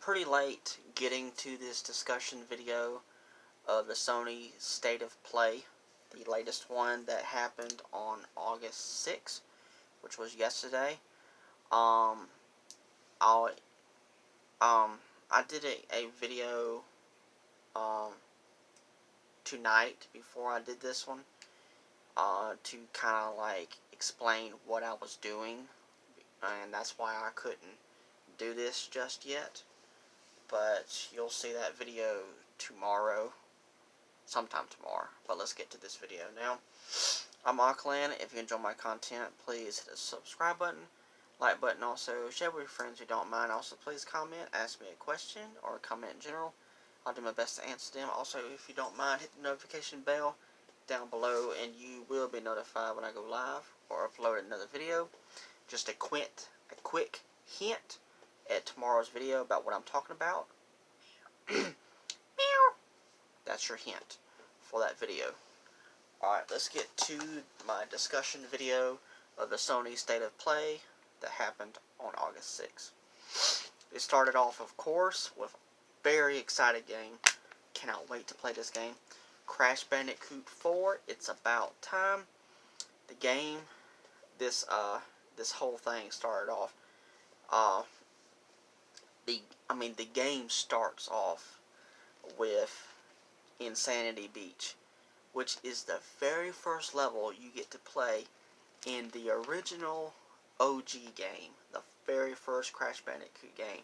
pretty late getting to this discussion video of the Sony State of Play, the latest one that happened on August 6th, which was yesterday. I did a video tonight before I did this one to kind of like explain what I was doing, and that's why I couldn't do this just yet. But you'll see that video tomorrow, sometime tomorrow. But let's get to this video now. I'm Auckland. If you enjoy my content, please hit the subscribe button, like button, also share with your friends who don't mind. Also, please comment, ask me a question, or comment in general. I'll do my best to answer them. Also, if you don't mind, hit the notification bell down below, and you will be notified when I go live or upload another video. Just a quick hint at tomorrow's video about what I'm talking about. Meow. That's your hint for that video. Alright, let's get to my discussion video of the Sony State of Play that happened on August 6th. It started off, of course, with a very excited game. Cannot wait to play this game. Crash Bandicoot 4, It's About Time. The game, this whole thing started off, the game starts off with Insanity Beach, which is the very first level you get to play in the original OG game, the very first Crash Bandicoot game.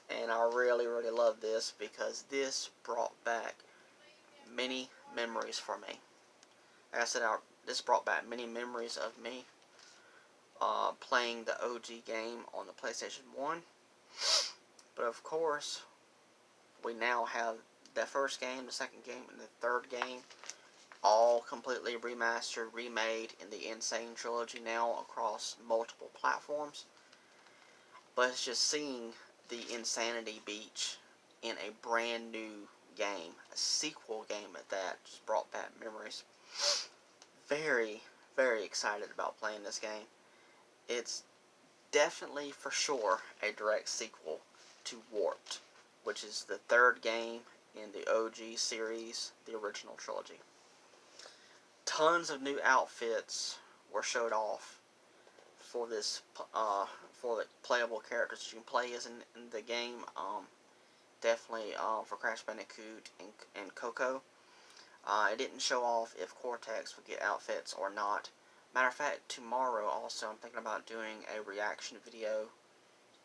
And I really love this because this brought back many memories for me. Like I said, this brought back many memories of me playing the OG game on the PlayStation 1. But of course, we now have the first game, the second game, and the third game all completely remastered, remade in the Insane Trilogy now across multiple platforms. But it's just seeing the Insanity Beach in a brand new game, a sequel game at that, just brought back memories. Very excited about playing this game. It's definitely, for sure, a direct sequel to Warped, which is the third game in the OG series, the original trilogy. Tons of new outfits were showed off for this, for the playable characters you can play as in the game. Definitely for Crash Bandicoot and Coco. It didn't show off if Cortex would get outfits or not. Matter of fact, tomorrow also I'm thinking about doing a reaction video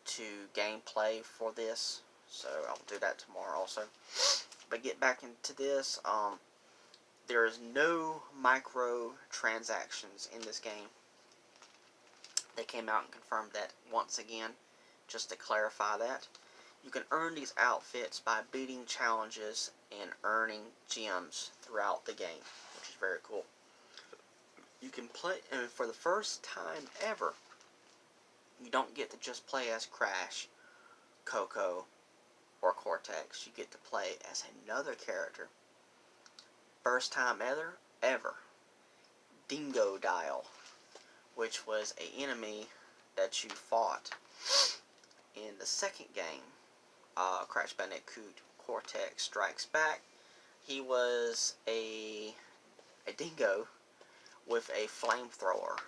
to gameplay for this, so I'll do that tomorrow also. But get back into this, there is no microtransactions in this game. They came out and confirmed that once again, just to clarify that. You can earn these outfits by beating challenges and earning gems throughout the game, which is very cool. You can play, and for the first time ever, you don't get to just play as Crash, Coco, or Cortex. You get to play as another character. First time ever, Dingo Dial, which was an enemy that you fought in the second game, Crash Bandicoot Cortex Strikes Back. He was a dingo with a flamethrower,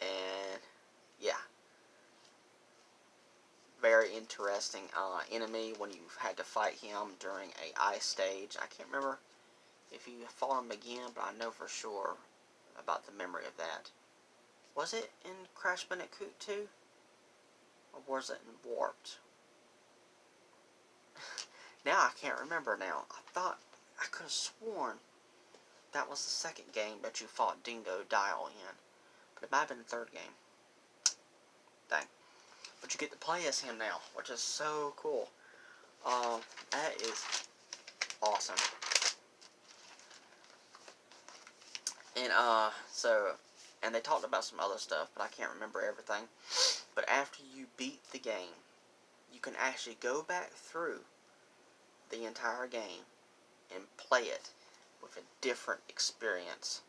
and yeah, very interesting enemy when you had to fight him during a ice stage. I can't remember if you fought him again, but I know for sure about the memory of that. Was it in Crash Bandicoot 2? Or was it in Warped? Now I can't remember now. I thought, I could have sworn that was the second game that you fought Dingo Dial in. But it might have been the third game. Dang. But you get to play as him now, which is so cool. That is awesome. And, and they talked about some other stuff, but I can't remember everything. But after you beat the game, you can actually go back through the entire game and play it with a different experience.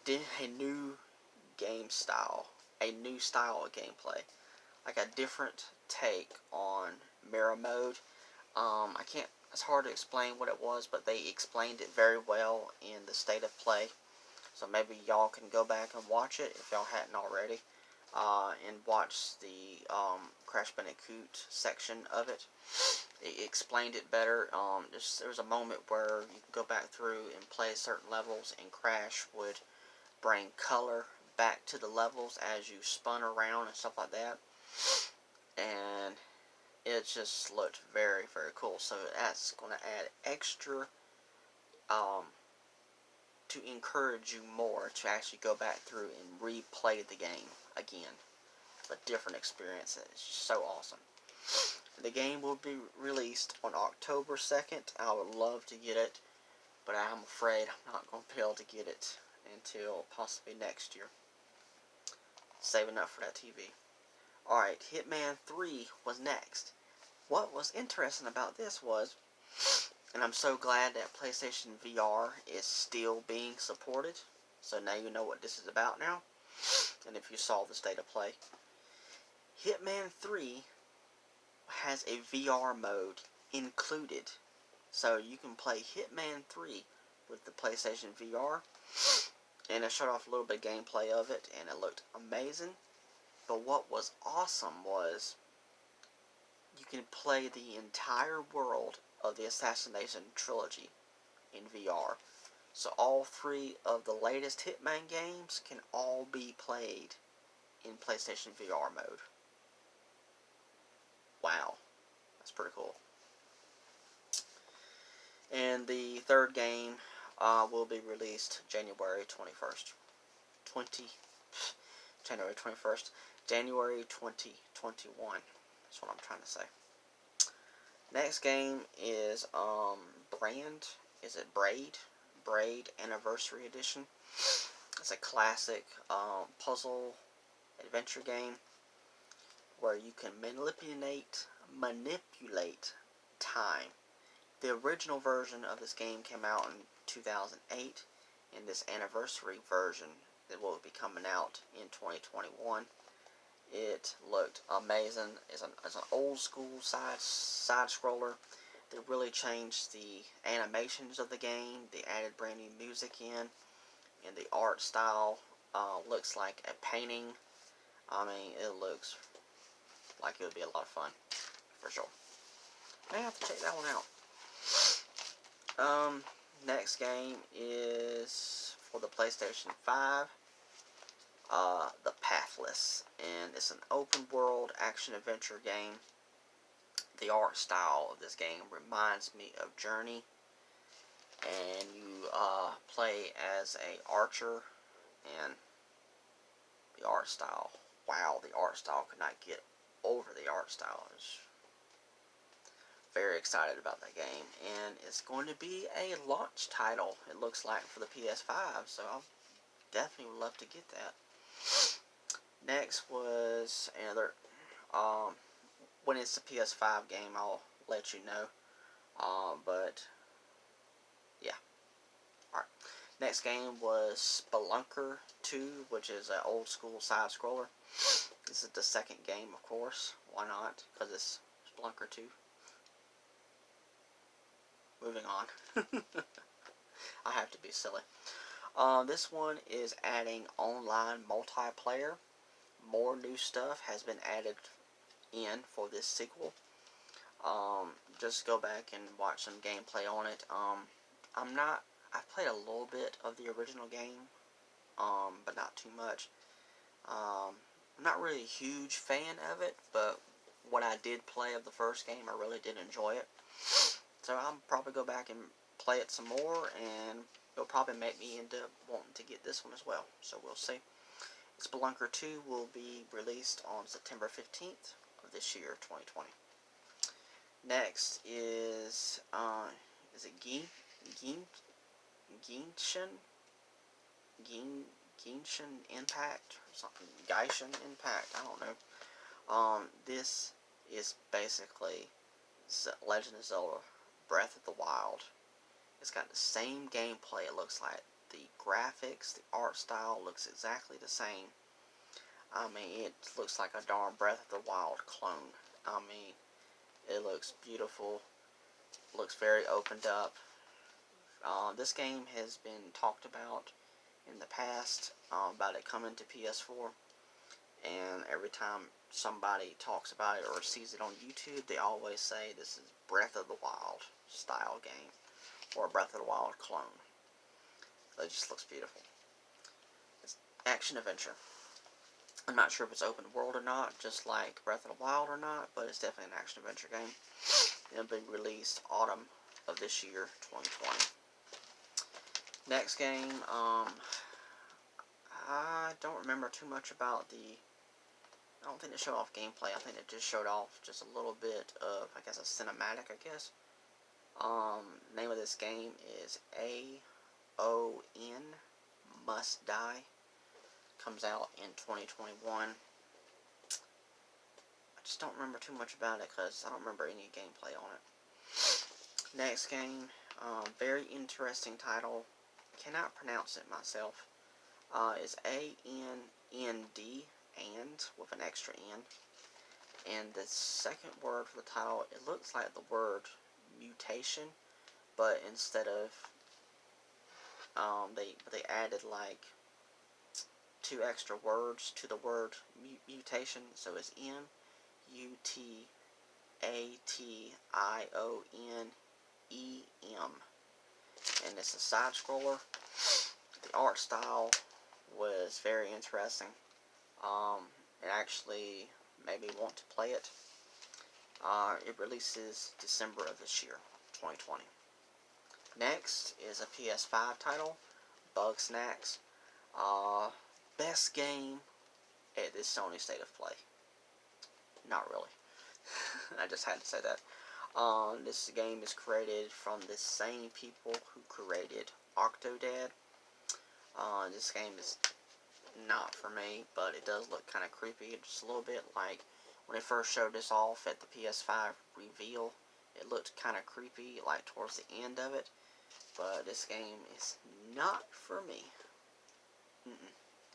A new game style. A new style of gameplay. Like a different take on mirror mode. I can't. It's hard to explain what it was, but they explained it very well in the state of play. So maybe y'all can go back and watch it if y'all hadn't already, and watch the Crash Bandicoot section of it. It explained it better. There was a moment where you could go back through and play certain levels, and Crash would bring color back to the levels as you spun around and stuff like that. And it just looked very, very cool. So that's going to add extra to encourage you more to actually go back through and replay the game again. A different experience. It's just so awesome. The game will be released on October 2nd. I would love to get it, but I'm afraid I'm not going to be able to get it until possibly next year. Saving up for that TV. Alright, Hitman 3 was next. What was interesting about this was, and I'm so glad that PlayStation VR is still being supported, so now you know what this is about now, and if you saw the state of play. Hitman 3 has a VR mode included, so you can play Hitman 3 with the PlayStation VR, and I showed off a little bit of gameplay of it, and it looked amazing. But what was awesome was you can play the entire world of the Assassination Trilogy in VR. So all 3 of the latest Hitman games can all be played in PlayStation VR mode. Wow, that's pretty cool. And the third game will be released January 21st. January 2021. That's what I'm trying to say. Next game is Braid Anniversary Edition. It's a classic puzzle adventure game where you can manipulate time. The original version of this game came out in 2008, and this anniversary version that will be coming out in 2021. It looked amazing. It's an old school side scroller. They really changed the animations of the game. They added brand new music in, and the art style looks like a painting. I mean, it looks like it would be a lot of fun, for sure. I have to check that one out. Next game is for the PlayStation 5. The Pathless, and it's an open world action adventure game. The art style of this game reminds me of Journey, and you play as a archer, and the art style, wow, the art style, could not get over the art style. Very excited about that game, and it's going to be a launch title, it looks like, for the PS5, so I'll definitely would love to get that. Next was another, when it's a PS5 game, I'll let you know, but, yeah. Alright, next game was Spelunker 2, which is an old school side-scroller. This is the second game, of course, why not, because it's Spelunker 2. Moving on. I have to be silly. This one is adding online multiplayer. More new stuff has been added in for this sequel. Just go back and watch some gameplay on it. I've played a little bit of the original game, but not too much. I'm not really a huge fan of it, but what I did play of the first game, I really did enjoy it. So I'll probably go back and play it some more, and it'll probably make me end up wanting to get this one as well. So we'll see. Spelunker 2 will be released on September 15th of this year, 2020. Next is it Genshin Impact or something? Genshin Impact, I don't know. This is basically Legend of Zelda Breath of the Wild. It's got the same gameplay, it looks like. The graphics, the art style looks exactly the same. I mean, it looks like a darn Breath of the Wild clone. I mean, it looks beautiful. Looks very opened up. This game has been talked about in the past, about it coming to PS4, and every time somebody talks about it or sees it on YouTube, they always say this is Breath of the Wild style game, or Breath of the Wild clone. It just looks beautiful. It's action adventure. I'm not sure if it's open world or not, just like Breath of the Wild or not, but it's definitely an action adventure game. It'll be released autumn of this year, 2020. Next game, I don't remember too much about I don't think they showed off gameplay. I think it just showed off just a little bit of, I guess, a cinematic, I guess. Name of this game is AON Must Die. Comes out in 2021. I just don't remember too much about it because I don't remember any gameplay on it. Next game, very interesting title. Cannot pronounce it myself. Is ANND, and with an extra N. And the second word for the title, it looks like the word mutation, but instead of they added like 2 extra words to the word mutation, so it's MUTATIONEM, and it's a side scroller. The art style was very interesting. It actually made me want to play it. It releases December of this year, 2020. Next is a PS5 title, Bug Snacks. Best game at this Sony State of Play. Not really. I just had to say that. This game is created from the same people who created Octodad. This game is not for me, but it does look kind of creepy, just a little bit. Like when they first showed this off at the PS5 reveal, it looked kind of creepy, like towards the end of it. But this game is not for me.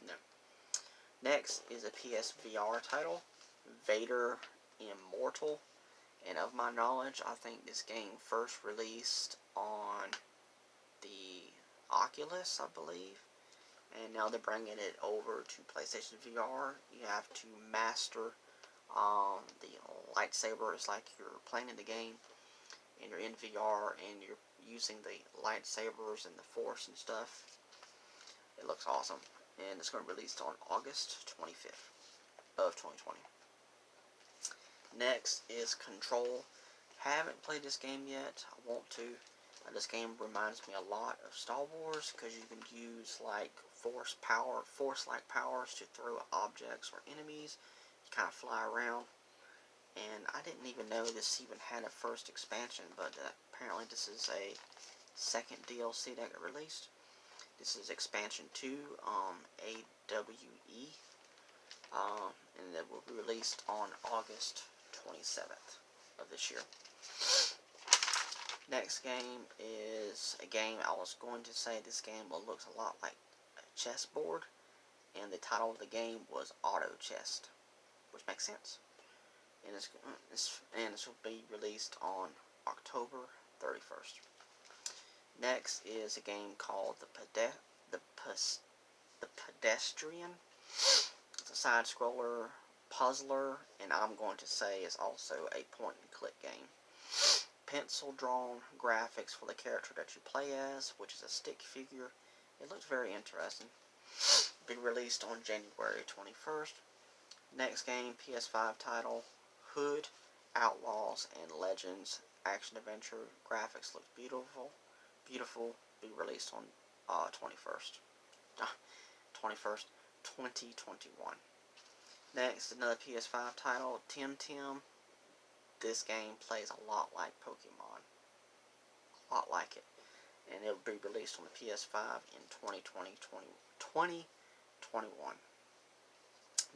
No. Next is a PSVR title, Vader Immortal. And of my knowledge, I think this game first released on the Oculus, I believe. And now they're bringing it over to PlayStation VR. You have to master the lightsaber. It's like you're playing in the game and you're in VR and you're using the lightsabers and the Force and stuff. It looks awesome. And it's going to be released on August 25th of 2020. Next is Control. Haven't played this game yet. I want to. This game reminds me a lot of Star Wars because you can use like Force-like powers to throw objects or enemies. You kind of fly around. And I didn't even know this even had a first expansion, but apparently this is a second DLC that got released. This is expansion 2, AWE, and it will be released on August 27th of this year. Next game is a game I was going to say this game looks a lot like a chessboard, and the title of the game was Auto Chest, which makes sense. And this will be released on October 31st. Next is a game called The Pedestrian. It's a side-scroller puzzler, and I'm going to say it's also a point-and-click game. Pencil-drawn graphics for the character that you play as, which is a stick figure. It looks very interesting. Be released on January 21st. Next game, PS5 title, Hood, Outlaws, and Legends action adventure. Graphics look beautiful. Be released on 21st, 2021. Next, another PS5 title, Tim. This game plays a lot like Pokemon. A lot like it. And it will be released on the PS5 in 2021.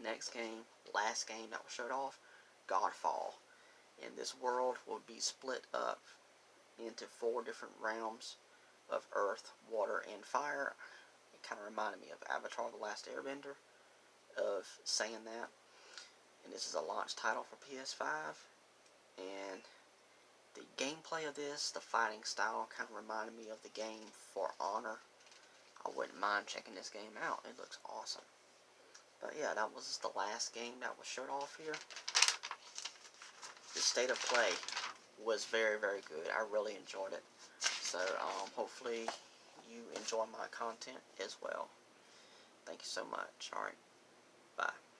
Next game, last game that was showed off, Godfall. And this world will be split up into 4 different realms of earth, water, and fire. It kind of reminded me of Avatar: The Last Airbender, of saying that. and this is a launch title for PS5. And the gameplay of this, the fighting style, kind of reminded me of the game For Honor. I wouldn't mind checking this game out. It looks awesome. But yeah, that was the last game that was showed off here. The state of play was very, very good. I really enjoyed it. So hopefully you enjoy my content as well. Thank you so much. Alright, bye.